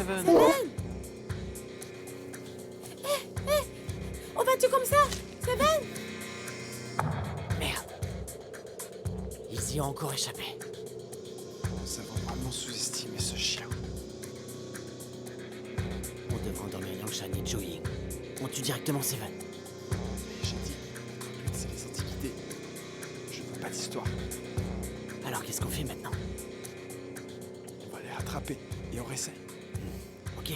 Seven. Seven! On va-tu comme ça? Seven! Merde. Ils y ont encore échappé. Nous avons vraiment sous-estimé ce chien. On devrait endormir Yangshan et Joeying. On tue directement Seven. Mais j'ai dit, le but c'est les antiquités. Je veux pas d'histoire. Alors qu'est-ce qu'on fait maintenant? On va les rattraper et on réessaye. Ok.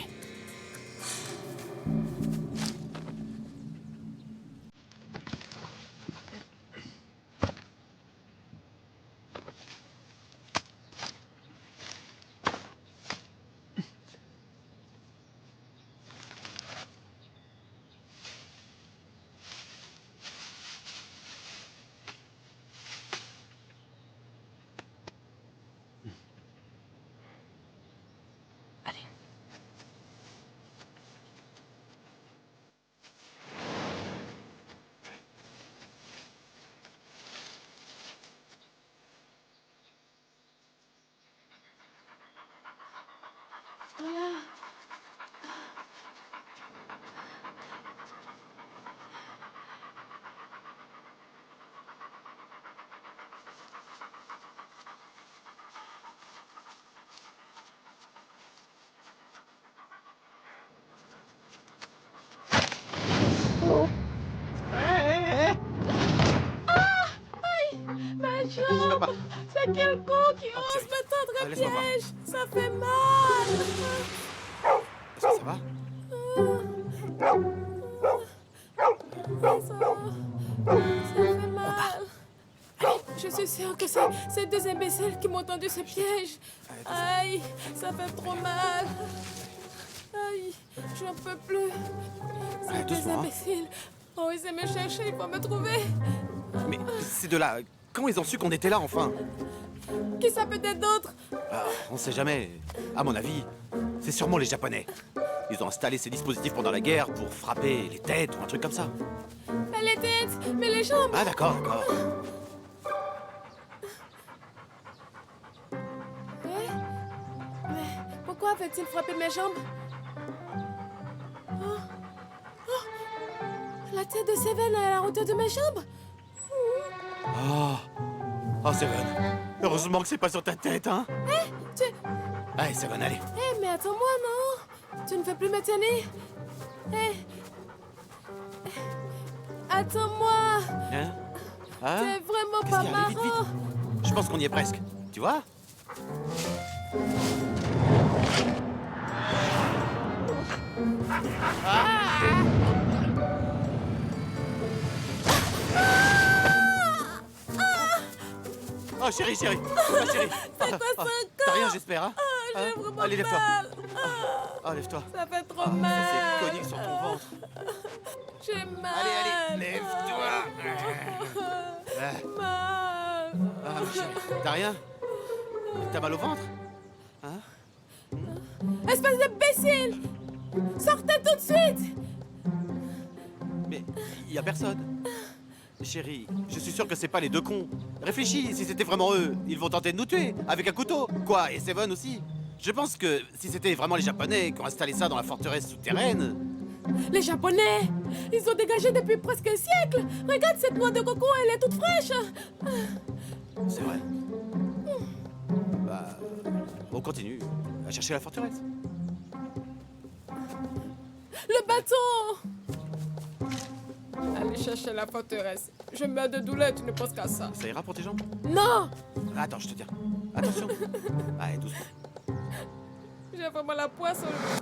Allez. Ma jambe! C'est quelqu'un qui ose me tendre un laisse-moi voir. piège! Ça fait mal! Est-ce que ça va? Ça fait mal. Je suis sûre que c'est ces deux imbéciles qui m'ont tendu ce piège. Aïe, ça fait trop mal. Aïe, j'en peux plus. Ces deux doucement, hein. imbéciles. Oh, ils aiment me chercher, ils vont me trouver. Mais c'est de là. Quand ils ont su qu'on était là, enfin? Qui ça peut être d'autre? Ah, on sait jamais. À mon avis, c'est sûrement les Japonais. Ils ont installé ces dispositifs pendant la guerre pour frapper les têtes ou un truc comme ça. Mais les têtes, mais les jambes. Ah d'accord, d'accord. Mais pourquoi avait-il frappé mes jambes? Oh. Oh. La tête de Seven est à la hauteur de mes jambes? Oh, oh Seven. Heureusement que c'est pas sur ta tête, hein? Tu... Allez, Seven, allez. Mais attends-moi, non? Tu ne veux plus me tenir? Attends-moi! Hein? Hein? C'est vraiment Qu'est-ce pas qu'il y a? Allez, vite, marrant! vite. Je pense qu'on y est presque. Tu vois? Oh chérie, chérie. Oh, chérie. C'est quoi ça T'as rien, j'espère, hein? J'ai vraiment Allez, lève-toi. mal! Oh, lève-toi. Ça fait trop Ah, ça mal! c'est conique sur ton ventre. J'ai mal! Allez, allez, lève-toi. Mal! Ah, ma chérie, t'as rien? T'as mal au ventre? Espèce d'imbécile! Sortez tout de suite! Mais y a personne. Chérie, je suis sûr que c'est pas les deux cons. Réfléchis, si c'était vraiment eux, ils vont tenter de nous tuer, avec un couteau. Quoi, et Seven aussi. Je pense que si c'était vraiment les Japonais qui ont installé ça dans la forteresse souterraine... Les Japonais! Ils ont dégagé depuis presque un siècle! Regarde cette noix de coco, elle est toute fraîche! C'est vrai. Bah, on continue à chercher la forteresse. Le bâton! Allez chercher la forteresse. Je meurs de douleur, tu ne penses qu'à ça. Ça ira pour tes jambes? Non! Attends, je te tiens. Attention. Allez, doucement. J'ai vraiment la poisse aujourd'hui.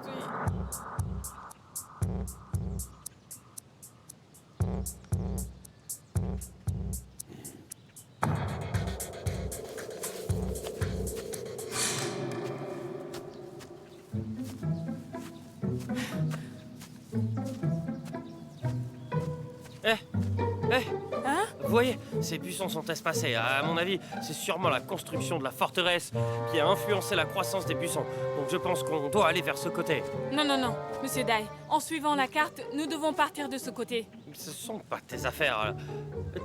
Hein? Vous voyez, ces buissons sont espacés. À mon avis, c'est sûrement la construction de la forteresse qui a influencé la croissance des buissons. Donc je pense qu'on doit aller vers ce côté. Non, non, non, Monsieur Dai. En suivant la carte, nous devons partir de ce côté. Ce sont pas tes affaires.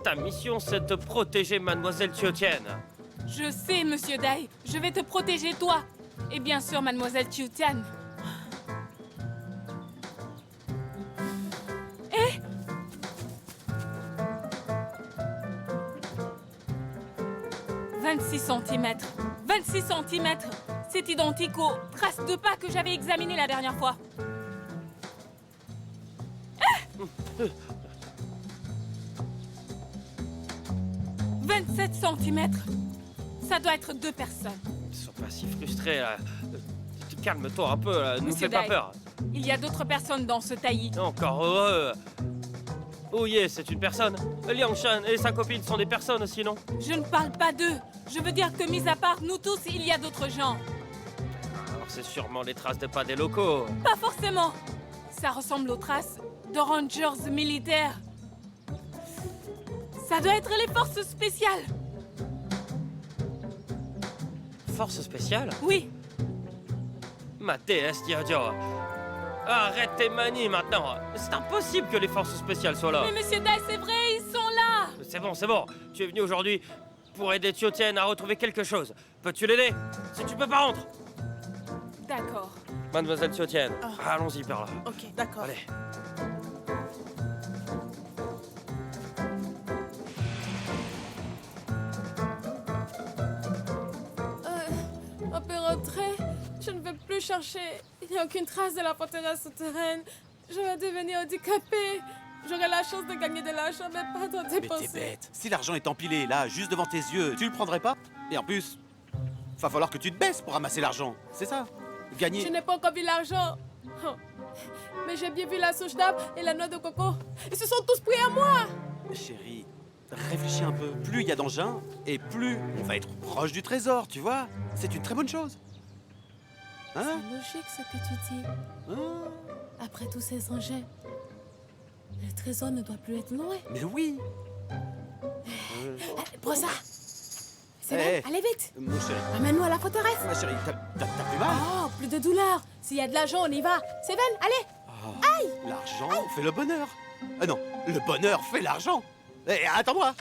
Ta mission, c'est de protéger Mademoiselle Chiu-Tian. Je sais, Monsieur Dai. Je vais te protéger, toi. Et bien sûr, Mademoiselle Chiu-Tian. 26 cm. 26 cm. C'est identique aux traces de pas que j'avais examinées la dernière fois. 27 cm. Ça doit être 2 personnes. Sois pas si frustré, là. Calme-toi un peu, là. Nous Monsieur fais pas Dai. peur. Il y a d'autres personnes dans ce taillis. Encore heureux. Oh yeah, c'est une personne. Liang Shan et sa copine sont des personnes aussi, non? Je ne parle pas d'eux. Je veux dire que, mis à part nous tous, il y a d'autres gens. Alors c'est sûrement les traces de pas des locaux. Pas forcément. Ça ressemble aux traces de rangers militaires. Ça doit être les forces spéciales. Force spéciale? Oui, Ma déesse Diadio. Arrête tes manies maintenant. C'est impossible que les forces spéciales soient là. mais Monsieur Dai, c'est vrai, ils sont là. C'est bon, c'est bon. Tu es venu aujourd'hui pour aider Tio-Tien à retrouver quelque chose. Peux-tu l'aider? Si tu peux pas, rentre. D'accord. Mademoiselle Tio-Tien, allons-y par là. Ok, d'accord. Allez. On peut rentrer. Je ne veux plus chercher. Il n'y a aucune trace de la forteresse souterraine. Je vais devenir handicapée. J'aurai la chance de gagner de l'argent, mais pas d'en Mais t'es dépenser. bête. Si l'argent est empilé, là, juste devant tes yeux, tu le prendrais pas? Et en plus, va falloir que tu te baisses pour ramasser l'argent. C'est ça? Je Gagner. n'ai pas encore vu l'argent. Oh. Mais j'ai bien vu la souche d'arbre et la noix de coco. Ils se sont tous pris à moi. Chérie, réfléchis un peu. Plus il y a d'engins, et plus on va être proche du trésor, tu vois? C'est une très bonne chose. Hein? C'est logique ce que tu dis. Hein? Après tous ces engins, le trésor ne doit plus être loin. Mais oui. Prends ça. C'est Eh. bon, allez vite. Mon chéri, Amène-nous à la forteresse. ma chérie, t'as plus mal? Oh, plus de douleur. S'il y a de l'argent, on y va. Seven, allez. L'argent fait le bonheur. Ah non, le bonheur fait l'argent. Eh, attends-moi.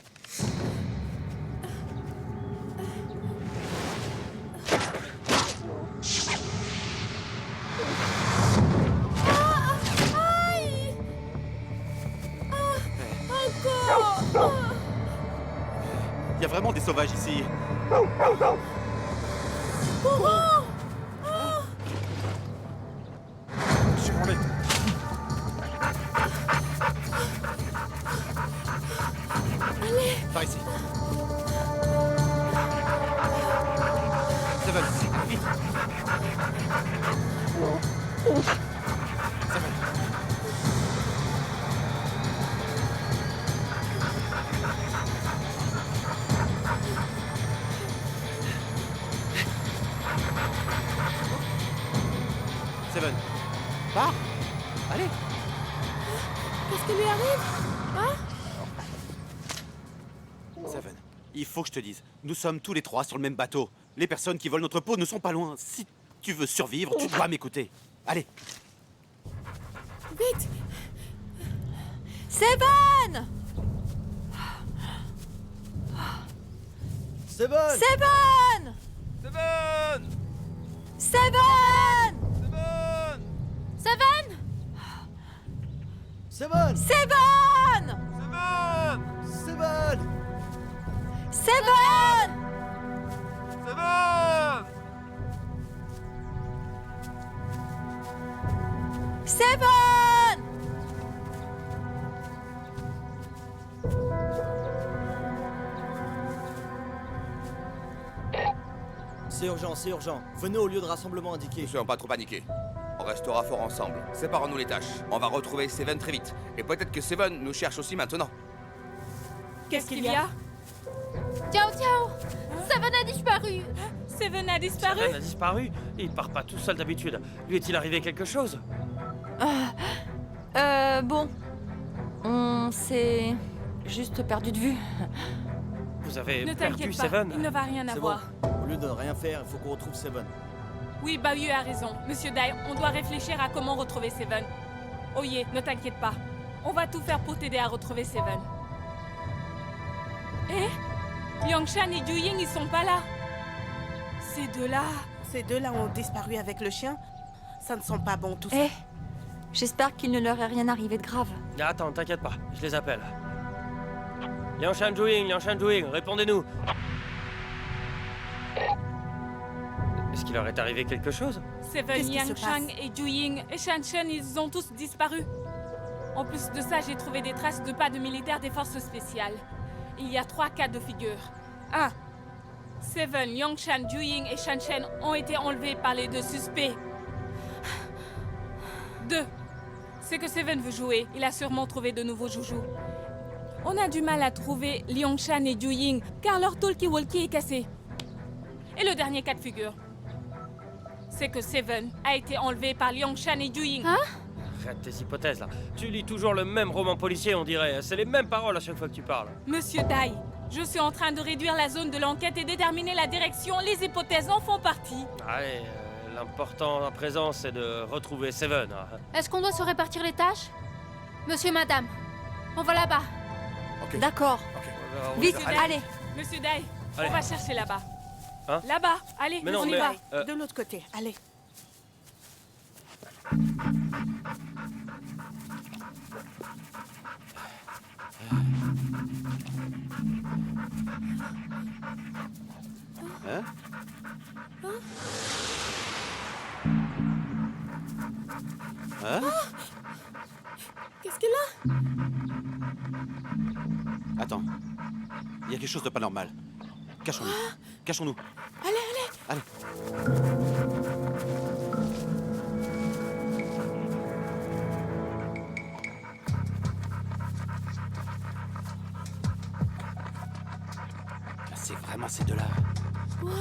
Aïe. Encore. Il y a vraiment des sauvages ici. Courons. Je m'en vais. Par ici. Seven, vite. Seven. Seven. Pars. Allez. Qu'est-ce qui lui arrive? Hein? Seven, il faut que je te dise, nous sommes tous les trois sur le même bateau. Les personnes qui volent notre peau ne sont pas loin. Si tu veux survivre, tu dois m'écouter. Allez. Vite. Seven! Seven! Seven! Seven! Seven! Seven! Seven! Seven! Seven! Seven! Seven! Seven! C'est urgent, c'est urgent. Venez au lieu de rassemblement indiqué. Ne soyons pas trop paniqués. On restera fort ensemble. Séparons-nous les tâches. On va retrouver Seven très vite. Et peut-être que Seven nous cherche aussi maintenant. Qu'est-ce qu'il y a? Ciao, ciao! Seven a disparu! Seven a disparu? Seven a disparu. Il part pas tout seul d'habitude. Lui est-il arrivé quelque chose? Bon. On s'est juste perdu de vue. Vous avez Ne perdu t'inquiète pas, Seven? il ne va rien C'est bon. avoir. Au lieu de rien faire, il faut qu'on retrouve Seven. Oui, Bayou a raison. Monsieur Dai, on doit réfléchir à comment retrouver Seven. Oye, ne t'inquiète pas. On va tout faire pour t'aider à retrouver Seven. Eh? Liangshan et Yuying, ils sont pas là. Ces deux-là... Ces deux-là ont disparu avec le chien. Ça ne sent pas bon tout ça. Eh, j'espère qu'il ne leur est rien arrivé de grave. Ah, attends, t'inquiète pas, je les appelle. Liangshan Zhuying, répondez-nous. leur est arrivé quelque chose? Seven, Qu'est-ce qui se Yang Chang passe et Ju Ying et Shan Shen, ils ont tous disparu. En plus de ça, j'ai trouvé des traces de pas de militaires des forces spéciales. Il y a 3 cas de figure. 1. Seven, Yang Shan, Ju Ying et Shan Shen ont été enlevés par les 2 suspects. 2. C'est que Seven veut jouer. Il a sûrement trouvé de nouveaux joujoux. On a du mal à trouver Liang Shan et Ju Ying car leur talkie-walkie est cassé. Et le dernier cas de figure, c'est que Seven a été enlevé par Liang Shan et Ju Ying. Arrête tes hypothèses là. Tu lis toujours le même roman policier, on dirait. C'est les mêmes paroles à chaque fois que tu parles. Monsieur Dai, je suis en train de réduire la zone de l'enquête et déterminer la direction. Les hypothèses en font partie. Allez, l'important à présent, c'est de retrouver Seven. Est-ce qu'on doit se répartir les tâches? Monsieur, madame, on va là-bas. Ok. D'accord. Vite, Monsieur Dai, allez. Monsieur Dai, Allez. on va chercher là-bas. Hein? Là-bas, allez, Mais non, on y mais- va. De l'autre côté, allez. Hein? Hein? Qu'est-ce qu'il a? Attends. Il y a quelque chose de pas normal. Cachons-nous. Cachons-nous. Allez, allez. Allez. C'est vraiment ces deux-là. Waouh!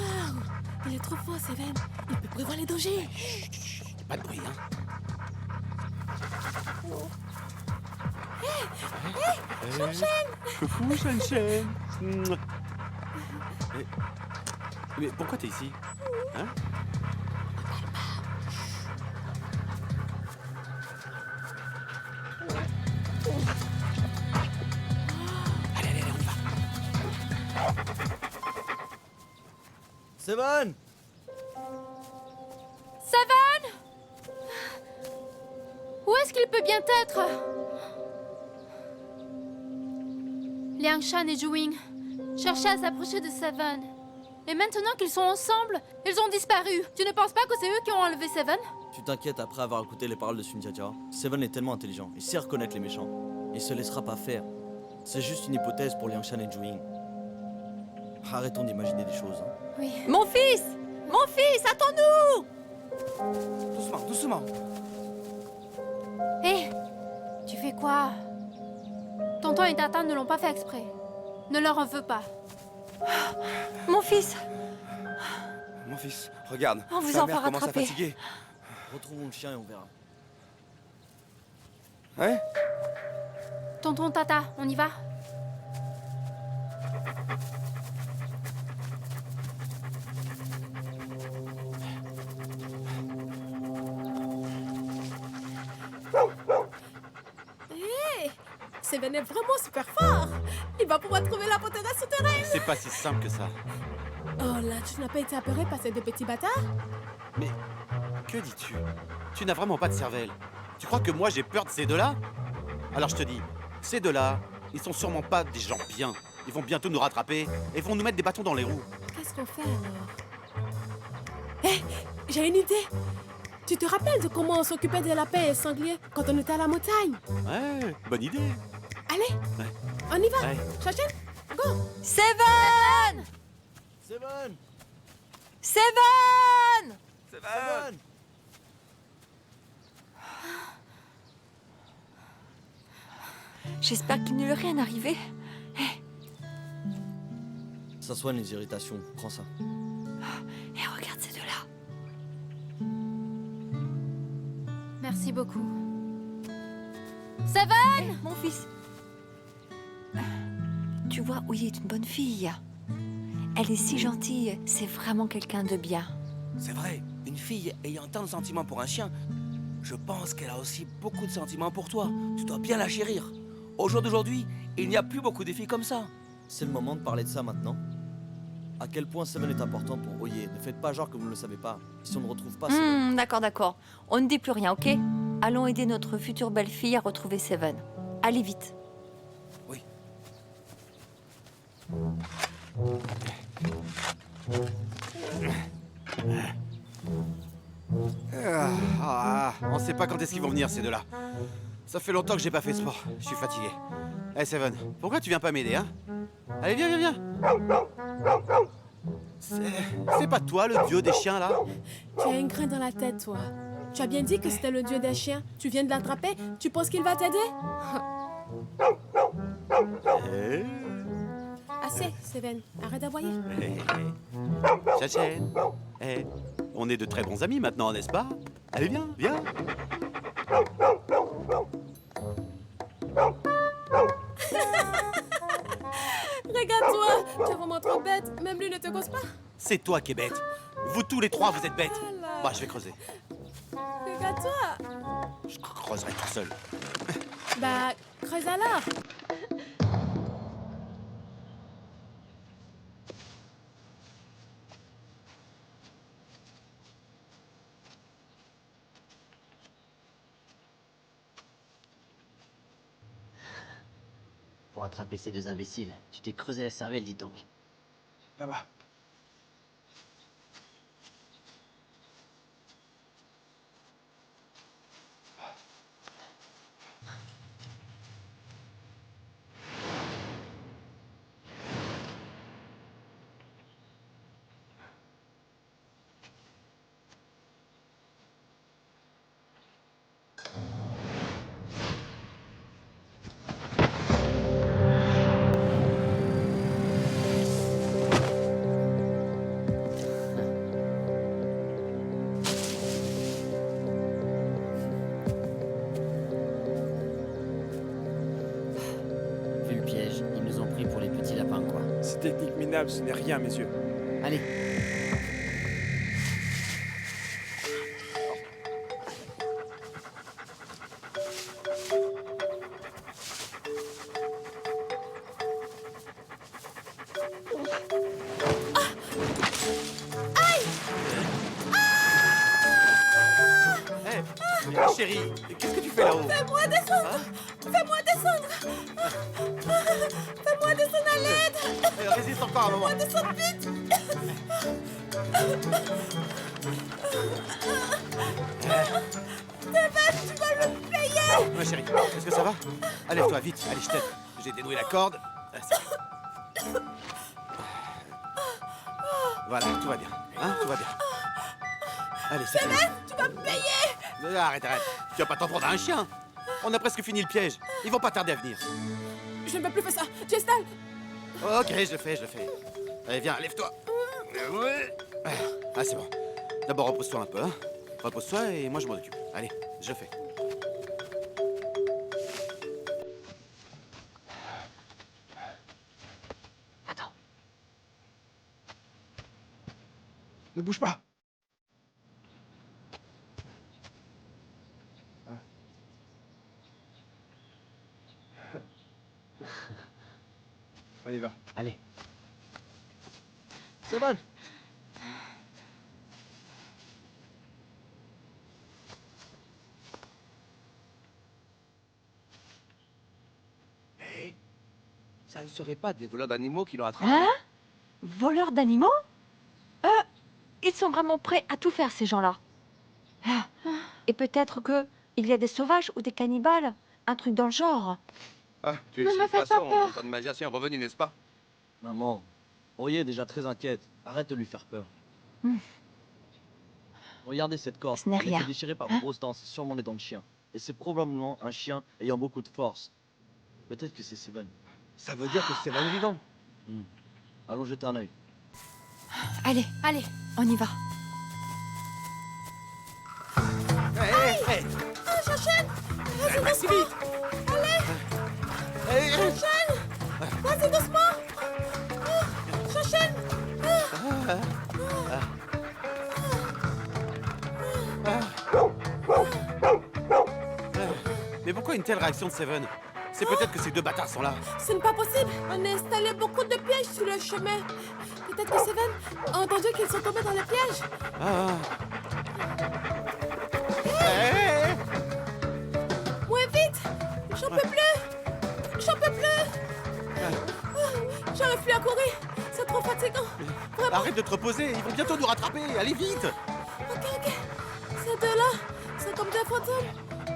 Il est trop fort, Seven. Il peut prévoir les dangers. Chut, pas de bruit, hein. Coucou, Shan-Shen. Mais pourquoi t'es ici? Hein? Allez, allez, allez, on y va. Seven! Seven! Où est-ce qu'il peut bien être? Liang Shan et Ju Ying cherchaient à s'approcher de Seven. Et maintenant qu'ils sont ensemble, ils ont disparu. Tu ne penses pas que c'est eux qui ont enlevé Seven? Tu t'inquiètes après avoir écouté les paroles de Sun Jiajia. Seven est tellement intelligent, il sait reconnaître les méchants. Il se laissera pas faire. C'est juste une hypothèse pour Liang Shan et Ju Ying. Arrêtons d'imaginer des choses. Hein. Oui. Mon fils! Mon fils, attends-nous! Doucement, doucement. Hé, tu fais quoi? Tonton et Tata ne l'ont pas fait exprès. Ne leur en veux pas. Mon fils! Mon fils, regarde. On vous Ta en mère fera commence à rattraper. fatiguer. Retrouvons le chien et on verra. Ouais? Tonton, Tata, on y va? Seven est vraiment super fort. Il va pouvoir trouver la forteresse souterraine. C'est pas si simple que ça. Oh là, tu n'as pas été apeuré par ces deux petits bâtards? Mais que dis-tu? Tu n'as vraiment pas de cervelle. Tu crois que moi j'ai peur de ces deux-là? Alors je te dis, ces deux-là, ils sont sûrement pas des gens bien. Ils vont bientôt nous rattraper et vont nous mettre des bâtons dans les roues. Qu'est-ce qu'on fait alors? Hé, j'ai une idée. Tu te rappelles de comment on s'occupait des lapins et sangliers quand on était à la montagne? Ouais, bonne idée. Allez, Ouais. on y va. Ouais. Chacun, go. Seven! Seven! Seven! Seven! J'espère qu'il ne lui est rien arrivé. Ça soigne les irritations, prends ça. Et regarde ces deux-là. Merci beaucoup. Seven! Mon fils. Tu vois, Ouye est une bonne fille. Elle est si gentille. C'est vraiment quelqu'un de bien. C'est vrai, une fille ayant tant de sentiments pour un chien, je pense qu'elle a aussi beaucoup de sentiments pour toi. Tu dois bien la chérir. Au jour d'aujourd'hui, il n'y a plus beaucoup de filles comme ça. C'est le moment de parler de ça maintenant. À quel point Seven est important pour Oye. Ne faites pas genre que vous ne le savez pas. Si on ne retrouve pas Seven... D'accord, d'accord. On ne dit plus rien, ok? Allons aider notre future belle-fille à retrouver Seven. Allez vite. Oui. On sait pas quand est-ce qu'ils vont venir, ces deux-là. Ça fait longtemps que j'ai pas fait sport. Je suis fatigué. Hey, Seven, pourquoi tu viens pas m'aider, hein? Allez, viens. C'est pas toi, le dieu des chiens, là? Tu as un grain dans la tête, toi. Tu as bien dit que c'était le dieu des chiens. Tu viens de l'attraper. Tu penses qu'il va t'aider? Assez, Seven. Arrête d'aboyer. Chachen. On est de très bons amis maintenant, n'est-ce pas? Allez, viens. Regarde-toi. Tu es vraiment trop bête. Même lui ne te cause pas. C'est toi qui es bête. Vous tous les trois, vous êtes bêtes. Voilà. Bah, je vais creuser. Regarde-toi. Je creuserai tout seul. Bah, creuse alors. Pour attraper ces deux imbéciles, tu t'es creusé la cervelle, dis donc. Là-bas. Vu le piège, ils nous ont pris pour les petits lapins, quoi. Ces techniques minables, ce n'est rien, messieurs. Allez. Hey, chérie, qu'est-ce que tu fais là-haut? Fais-moi descendre. Fais-moi descendre. Fais-moi descendre à l'aide. Résiste encore un moment. Fais-moi descendre vite. Stéphane, tu vas me payer. Ma chérie, est-ce que ça va? Allez, toi, vite. Allez, je t'aide. J'ai dénoué la corde. Voilà, tout va bien. Hein, tout va bien. Allez, c'est fini. Tu vas me payer. Arrête. Tu vas pas t'en prendre à un chien. On a presque fini le piège. Ils vont pas tarder à venir. Je ne peux plus faire ça. Jestal. Ok, je le fais. Allez, viens, lève-toi. Ah, c'est bon. D'abord, repose-toi un peu, hein. Repose-toi et moi, je m'en occupe. Allez, je le fais. Attends. Ne bouge pas. On y va. Allez. C'est bon. Hé, ça ne serait pas des voleurs d'animaux qui l'ont attrapé? Hein? Voleurs d'animaux? Ils sont vraiment prêts à tout faire, ces gens-là. Ah. Et peut-être que il y a des sauvages ou des cannibales. Un truc dans le genre. Ah, tu Ne me faites pas peur. Ton magicien est revenu, n'est-ce pas? Maman, Royer est déjà très inquiète. Arrête de lui faire peur. Regardez cette corde. Ce n'est Elle a rien. été déchirée par une grosse dent. C'est sûrement les dents de chien. Et c'est probablement un chien ayant beaucoup de force. Peut-être que c'est Seven. Ça veut dire que c'est un vivant. Allons jeter un œil. Allez, on y va. Hey. Chachen. Vas-y, Pas si vite. Allez. Chachen. Vas-y, doucement. Chachen. Mais pourquoi une telle réaction de Seven? C'est peut-être que ces deux bâtards sont là. Ce n'est pas possible. On a installé beaucoup de pièges sur le chemin. Peut-être que Seven a entendu qu'ils sont tombés dans le piège. Hey. Ouais, vite. J'en peux plus. J'arrive plus à courir. C'est trop fatigant. Vraiment. Arrête de te reposer, ils vont bientôt nous rattraper. Allez vite. Ok. Ces deux-là, c'est comme des fantômes.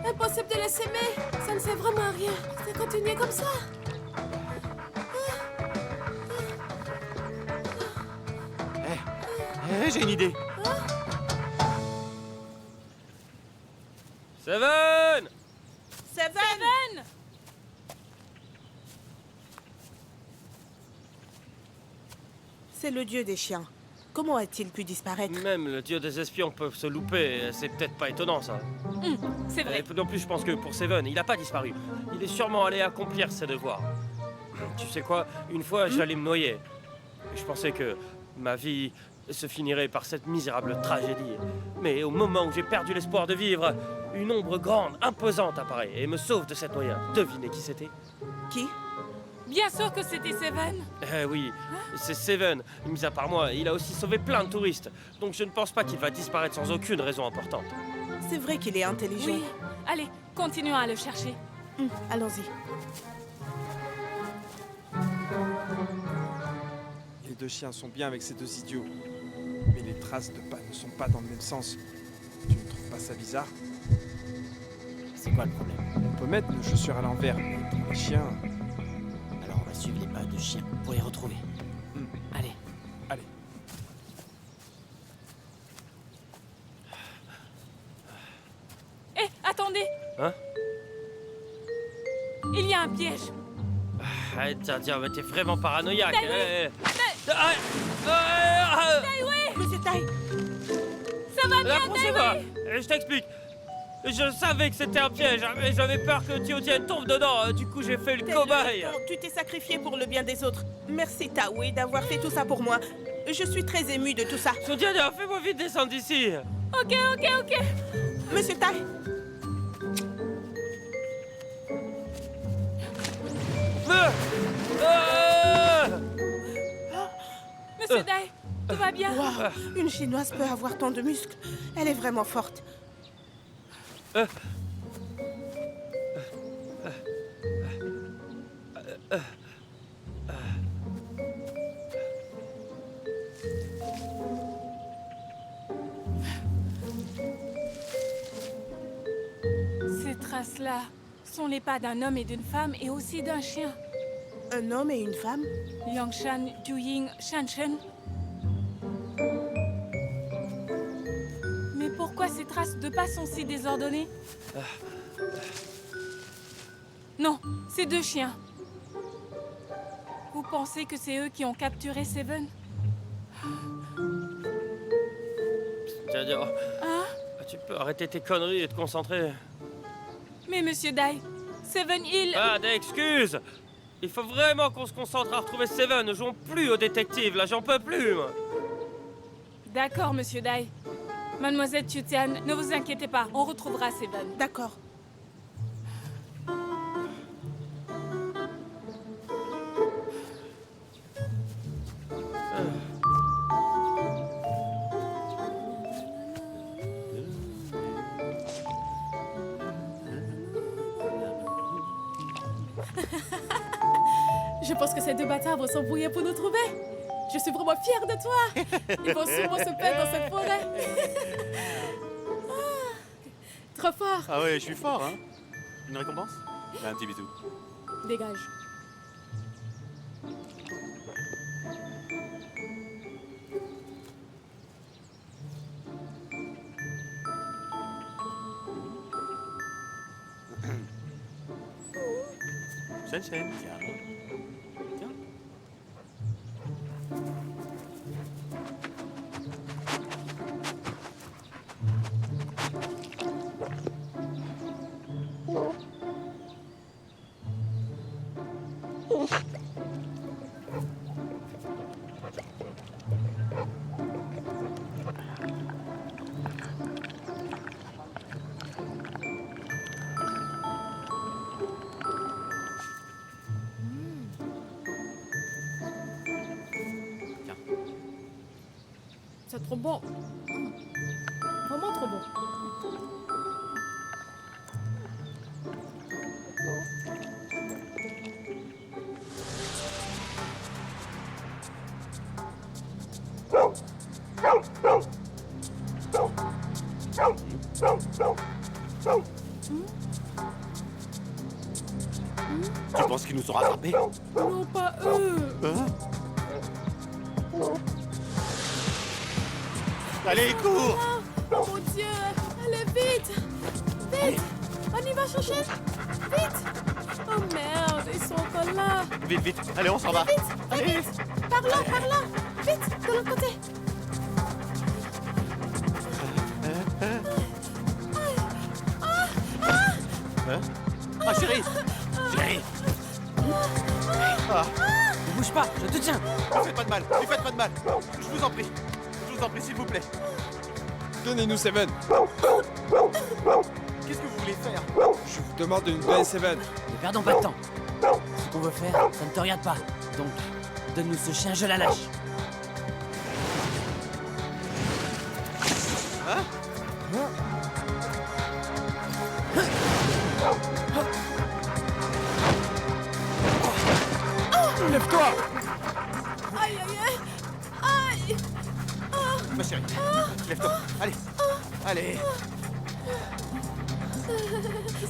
Impossible de les s'aimer. Ça ne sert vraiment à rien. C'est continuer comme ça. J'ai une idée. Seven! Seven! C'est le dieu des chiens. Comment a-t-il pu disparaître? Même le dieu des espions peut se louper, c'est peut-être pas étonnant ça. C'est vrai. Et non plus, je pense que pour Seven, il a pas disparu. Il est sûrement allé accomplir ses devoirs. Tu sais quoi? Une fois, j'allais me noyer. Je pensais que ma vie se finirait par cette misérable tragédie. Mais au moment où j'ai perdu l'espoir de vivre, une ombre grande, imposante apparaît et me sauve de cette noyade. Devinez qui c'était? Qui? Bien sûr que c'était Seven. Oui, c'est Seven. Mis à part moi, il a aussi sauvé plein de touristes. Donc je ne pense pas qu'il va disparaître sans aucune raison importante. C'est vrai qu'il est intelligent. Oui. Allez, continuons à le chercher. Allons-y. Les deux chiens sont bien avec ces deux idiots. Mais les traces de pas ne sont pas dans le même sens. Tu ne trouves pas ça bizarre? C'est quoi le problème? On peut mettre nos chaussures à l'envers, mais pour les chiens... Alors on va suivre les pas de chiens pour les retrouver. Allez. Allez. Hé, attendez. Hein? Il y a un piège. Tiens, mais t'es vraiment paranoïaque. Monsieur Tai! Ça va bien, Approchez-moi. Daiwi. Je t'explique. Je savais que c'était un piège, mais j'avais peur que Tio-Tien tombe dedans. Du coup, j'ai fait le cobaye. Tu t'es sacrifié pour le bien des autres. Merci Taoui d'avoir fait tout ça pour moi. Je suis très émue de tout ça. Tio-Tien, fais-moi vite descendre d'ici. Ok. Monsieur Tai! Monsieur Dai, tout va bien? Wow, une chinoise peut avoir tant de muscles. Elle est vraiment forte. Ces traces-là sont les pas d'un homme et d'une femme et aussi d'un chien. Un homme et une femme? Liangshan, Juying, Shanshen. Mais pourquoi ces traces de pas sont si désordonnées? Non, c'est deux chiens. Vous pensez que c'est eux qui ont capturé Seven? Tiens, Hein? tu peux arrêter tes conneries et te concentrer. Mais Monsieur Dai, Seven, il... Pas d'excuses. Il faut vraiment qu'on se concentre à retrouver Seven. Ne jouons plus au détective, là, j'en peux plus, moi. D'accord, Monsieur Dai. Mademoiselle Tutian, ne vous inquiétez pas, on retrouvera Seven. D'accord. Je pense que ces deux bâtards vont s'embrouiller pour nous trouver. Je suis vraiment fière de toi. Ils vont sûrement se perdre dans cette forêt. Trop fort. Ah ouais, je suis fort, hein. Une récompense? Un petit bisou. Dégage. Shen. Tiens. C'est trop bon. Vraiment trop bon. Tu penses qu'ils nous ont rattrapés? Non, pas eux. Hein? Allez, cours! Oh mon Dieu. Allez, vite. Vite. On y va chercher. Vite. Oh merde, ils sont encore là. Vite, vite, allez, on s'en va. Allez. Par là, par là. Vite, de l'autre côté. Hein? Ah, chérie! Chérie! Ah, Ne bouge pas, je te tiens. lui faites pas de mal, lui faites pas de mal. Je vous en prie, s'il vous plaît. Donnez-nous Seven. Qu'est-ce que vous voulez faire? Je vous demande de nous donner Seven. Ne perdons pas de temps. Ce qu'on veut faire, ça ne te regarde pas. Donc, donne-nous ce chien, je la lâche. Hein? Lève-toi. Aïe, aïe, aïe. Aïe. Ma chérie, lève-toi. Allez, allez.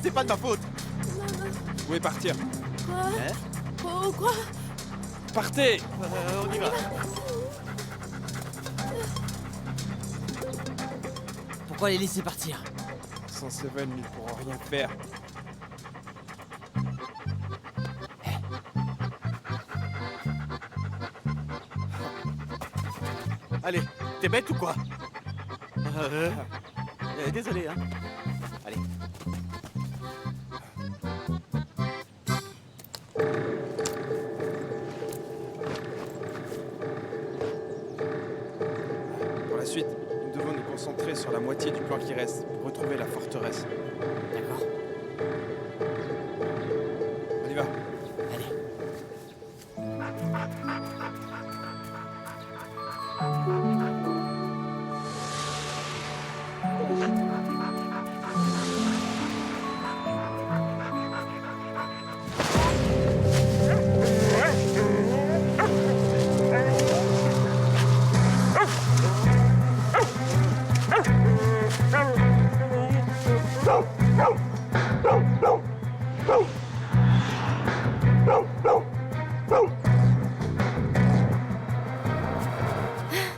C'est pas de ma faute. Vous pouvez partir. Oh, quoi? Partez. On y va. Pourquoi les laisser partir? Sans Seven, ils ne pourront rien faire. Allez, t'es bête ou quoi? Désolé, hein. Allez. Pour la suite, nous devons nous concentrer sur la moitié du plan qui reste pour retrouver la forteresse. D'accord. On y va. Allez.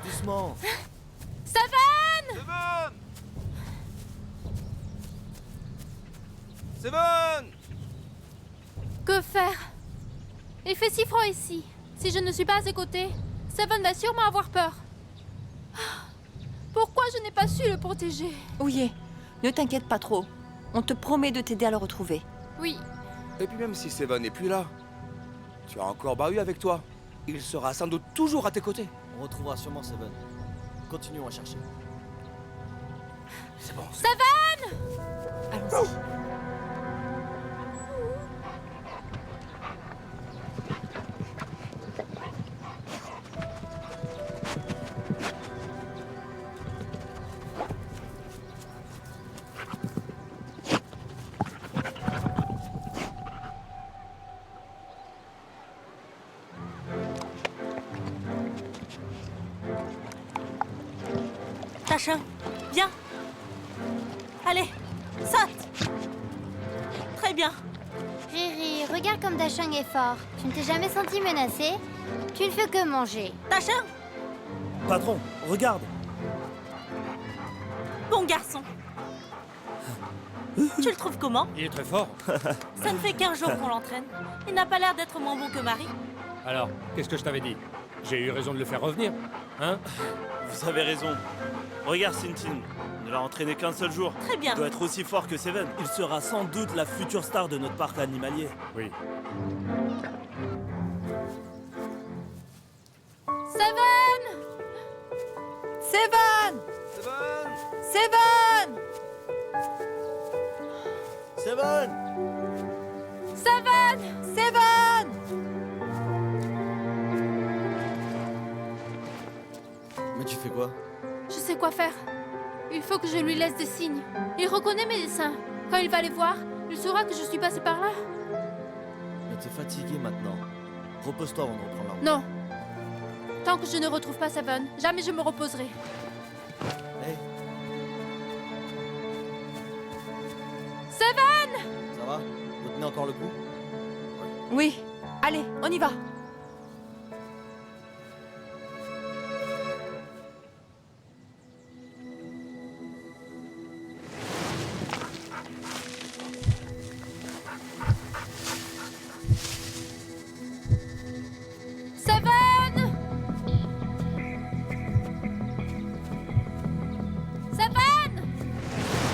Doucement. Seven! Seven! Que faire? Il fait si froid ici. Si je ne suis pas à ses côtés, Seven va sûrement avoir peur. Pourquoi je n'ai pas su le protéger? Ouye, ne t'inquiète pas trop. On te promet de t'aider à le retrouver. Oui. Et puis même si Seven n'est plus là, tu as encore Bahut avec toi. Il sera sans doute toujours à tes côtés. On retrouvera sûrement Seven. Continuons à chercher. C'est bon. Seven! Allons-y. Tachin, viens. Allez, saute. Très bien. Riri, regarde comme Dachang est fort. Tu ne t'es jamais senti menacé? Tu ne fais que manger. Tachin, Patron, regarde. bon garçon. Tu le trouves comment? Il est très fort. Ça ne fait qu'un jour qu'on l'entraîne. Il n'a pas l'air d'être moins bon que Marie. Alors, qu'est-ce que je t'avais dit? J'ai eu raison de le faire revenir, hein? Vous avez raison. Regarde Sintin, il ne l'a entraîné qu'un seul jour. Très bien. Il doit être aussi fort que Seven. Il sera sans doute la future star de notre parc animalier. Oui. Seven! Seven! Seven! Seven! Seven! Seven! Seven! Mais tu fais quoi? Je sais quoi faire. Il faut que je lui laisse des signes. Il reconnaît mes dessins. Quand il va les voir, il saura que je suis passée par là. Mais t'es fatigué maintenant. Repose-toi avant de reprendre la route. Non. Tant que je ne retrouve pas Seven, jamais je me reposerai. Hey, Seven! ça va? Vous tenez encore le coup? Oui, allez, on y va. Seven! Seven! Seven!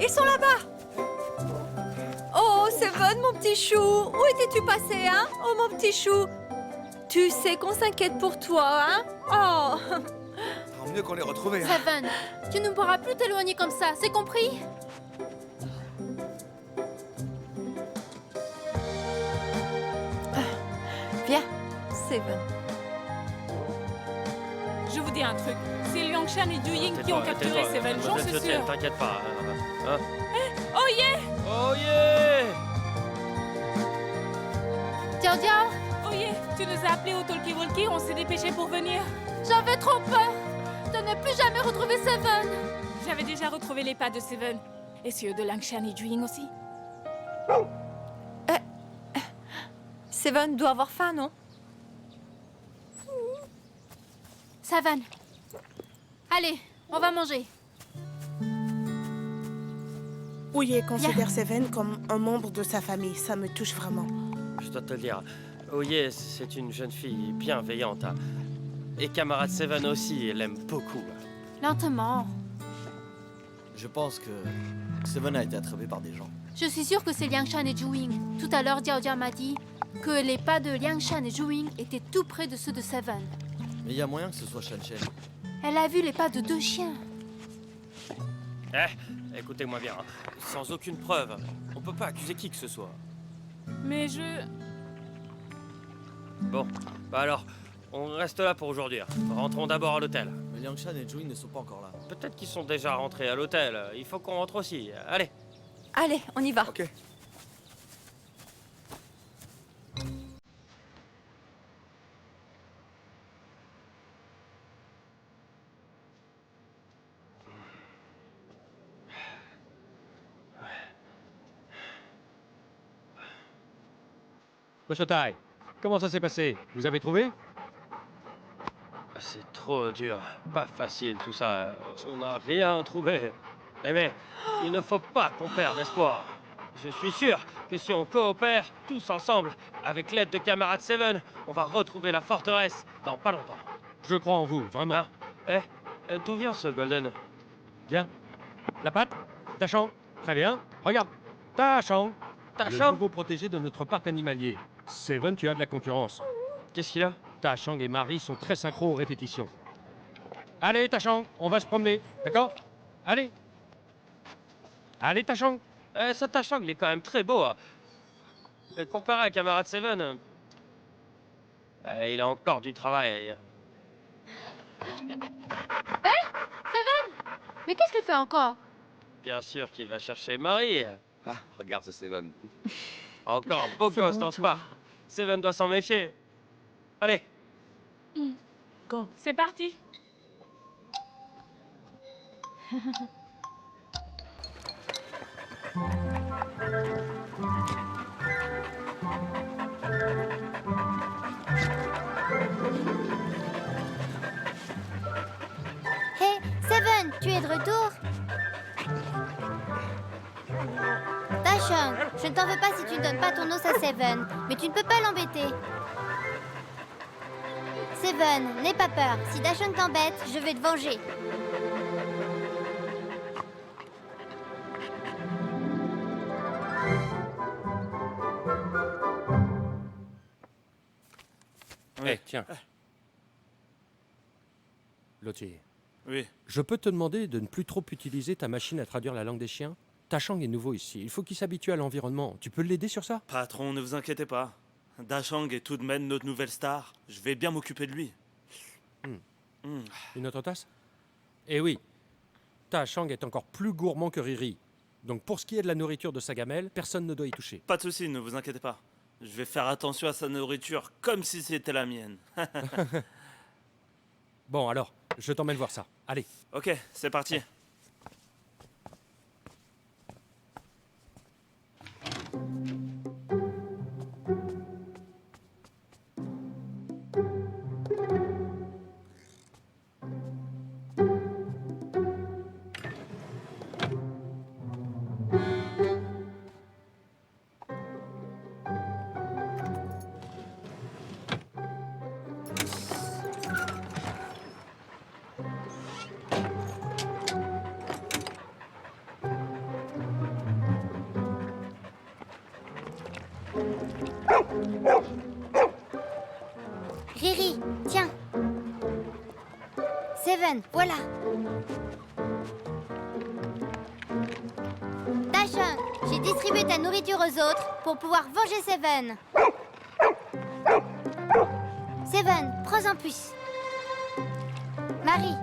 Ils sont là-bas. Oh, Seven, mon petit chou. Où étais-tu passé, hein? Oh, mon petit chou. Tu sais qu'on s'inquiète pour toi, hein? Oh. Tant mieux qu'on l'ait retrouvé. Hein. Seven, tu ne pourras plus t'éloigner comme ça, c'est compris? Viens, Seven. Je vous dis un truc. C'est Liangshan et Juying qui ont capturé Seven, j'en suis sûre. T'inquiète pas. Hein? Oh yeah! Oh yeah! Diao Diao, Oh yeah! Tu nous as appelés au talkie-walkie, on s'est dépêché pour venir. j'avais trop peur de ne plus jamais retrouver Seven. J'avais déjà retrouvé les pas de Seven. Et ceux de Liangshan et Juying aussi. Seven doit avoir faim, non? Seven, allez, on va manger. Ouye considère Seven comme un membre de sa famille. Ça me touche vraiment. Je dois te le dire. Oye, c'est une jeune fille bienveillante. Hein. Et camarade Seven aussi, elle l'aime beaucoup. Lentement. Je pense que Seven a été attrapé par des gens. Je suis sûre que c'est Liangshan et Juying. Tout à l'heure, Diao Diao m'a dit que les pas de Liangshan et Juying étaient tout près de ceux de Seven. Mais il y a moyen que ce soit Shan Shen. Elle a vu les pas de 2 chiens. Écoutez-moi bien. Hein. Sans aucune preuve, on peut pas accuser qui que ce soit. Mais je... Bon, bah alors, on reste là pour aujourd'hui. Rentrons d'abord à l'hôtel. Mais Liangshan et Juying ne sont pas encore là. Peut-être qu'ils sont déjà rentrés à l'hôtel. Il faut qu'on rentre aussi. Allez. Allez, on y va. Ok. Monsieur Tai, comment ça s'est passé? Vous avez trouvé? C'est trop dur. Pas facile tout ça. On n'a rien trouvé. Mais il ne faut pas qu'on perde espoir. Je suis sûr que si on coopère tous ensemble, avec l'aide de camarade Seven, on va retrouver la forteresse dans pas longtemps. Je crois en vous, vraiment. D'où vient ce Golden? Bien. La patte? Tachang? Très bien. Regarde. Tachang. Le nouveau protégé de notre parc animalier. Seven, tu as de la concurrence. Qu'est-ce qu'il a? Tachang et Marie sont très synchro aux répétitions. Allez, Tachang, on va se promener, d'accord? Allez. Allez, Tachang. Ce Tachang, il est quand même très beau. Hein. Comparé à camarade Seven, il a encore du travail. Seven! Mais qu'est-ce qu'il fait encore? Bien sûr qu'il va chercher Marie. Ah, regarde ce Seven. Encore un beau gosse dans ce parc. Seven doit s'en méfier. Allez. Go. C'est parti. Hé, Seven, tu es de retour? Dashang, je ne t'en veux pas si tu ne donnes pas ton os à Seven, mais tu ne peux pas l'embêter. Seven, n'aie pas peur. Si Dashang t'embête, je vais te venger. Eh, tiens. Lothier. Oui. Je peux te demander de ne plus trop utiliser ta machine à traduire la langue des chiens? Dashang est nouveau ici. Il faut qu'il s'habitue à l'environnement. Tu peux l'aider sur ça? Patron, ne vous inquiétez pas. Dashang est tout de même notre nouvelle star. Je vais bien m'occuper de lui. Une autre tasse? Eh oui. Dashang est encore plus gourmand que Riri. Donc pour ce qui est de la nourriture de sa gamelle, personne ne doit y toucher. Pas de souci, ne vous inquiétez pas. Je vais faire attention à sa nourriture comme si c'était la mienne. Bon alors, je t'emmène voir ça. Allez. Ok, c'est parti. Riri, tiens. Seven, voilà. Dashang, j'ai distribué ta nourriture aux autres pour pouvoir venger Seven. Seven, prends-en plus. Marie.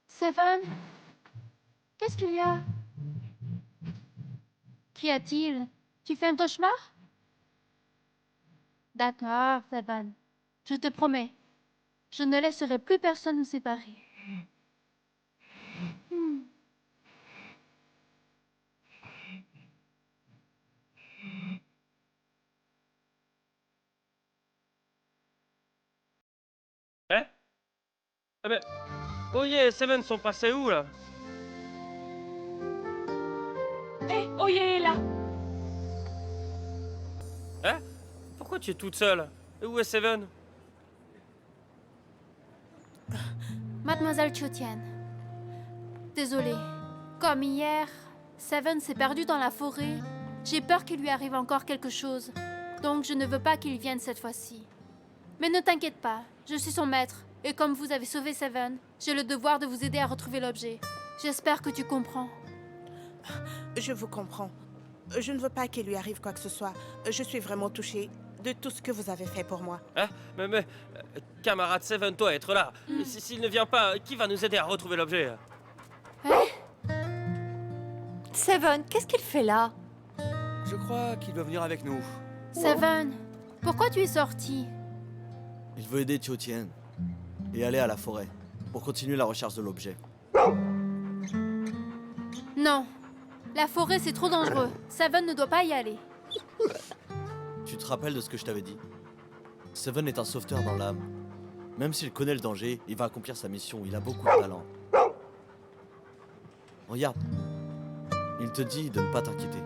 Seven, qu'est-ce qu'il y a? Qu'y a-t-il? Tu fais un cauchemar? D'accord, Seven. Je te promets, je ne laisserai plus personne nous séparer. Hein? Ah ben... Oye et Seven sont passés où, là? Hé, Oye est là. Hein? Pourquoi tu es toute seule? Et où est Seven? Mademoiselle Chotian, désolée. Comme hier, Seven s'est perdu dans la forêt. J'ai peur qu'il lui arrive encore quelque chose. Donc je ne veux pas qu'il vienne cette fois-ci. Mais ne t'inquiète pas, je suis son maître. Et comme vous avez sauvé Seven, j'ai le devoir de vous aider à retrouver l'objet. J'espère que tu comprends. Je vous comprends. Je ne veux pas qu'il lui arrive quoi que ce soit. Je suis vraiment touchée de tout ce que vous avez fait pour moi. Hein? Mais camarade Seven doit être là. S'il ne vient pas, qui va nous aider à retrouver l'objet? Seven, qu'est-ce qu'il fait là? Je crois qu'il doit venir avec nous. Seven, pourquoi tu es sorti? Il veut aider Chotian et aller à la forêt pour continuer la recherche de l'objet. Non, la forêt c'est trop dangereux. Seven ne doit pas y aller. Tu te rappelles de ce que je t'avais dit? Seven est un sauveteur dans l'âme. Même s'il connaît le danger, il va accomplir sa mission. Il a beaucoup de talent. Regarde. Il te dit de ne pas t'inquiéter.